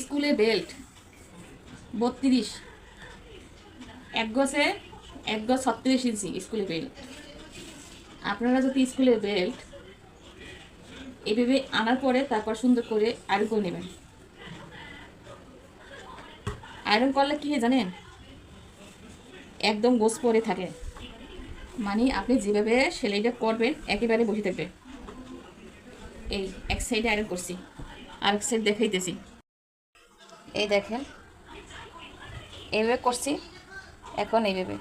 স্কুলে বেল্ট 32, এক গজে 36 ইঞ্চি স্কুলে বেল্ট। আপনারা যদি স্কুলের বেল্ট এইভাবে আনার পরে তারপর সুন্দর করে আয়রন করে নেবেন। আয়রন করলে কী হয় জানেন, একদম গোছ পরে থাকে, মানে আপনি যেভাবে সেলাইটা করবেন একেবারে বসে থাকবে। এই এক সাইডে আয়রন করছি, আর এক সাইড দেখাইতেছি। এই দেখেন এইভাবে করছি, এখন এইভাবে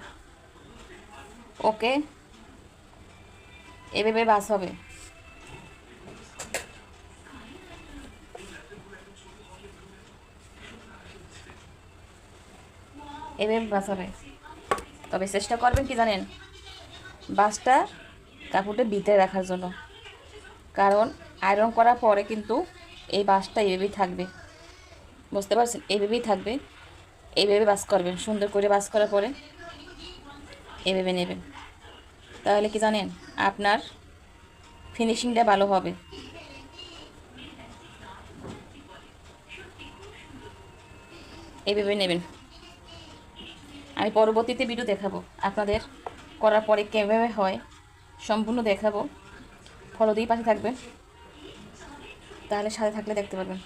ওকে এভাবে বাস হবে। এভাবে বাস হবে, তবে চেষ্টা করবেন কি জানেন, বাসটা কাপড়টা ভিতরে রাখার জন্য, কারণ আয়রন করার পরে কিন্তু এই বাসটা এইভাবেই থাকবে, বুঝতে পারছেন? এইভাবেই থাকবে। এইভাবে বাস করবেন, সুন্দর করে বাস করার পরে এভাবে নেবেন, তাহলে কি জানেন আপনার ফিনিশিংটা ভালো হবে। এইভাবে নেবেন। আমি পরবর্তীতে ভিডিও দেখাবো আপনাদের করার পরে কীভাবে হয়, সম্পূর্ণ দেখাবো। ফলো দিয়ে পাশে থাকবেন, তাহলে সাথে থাকলে দেখতে পারবেন।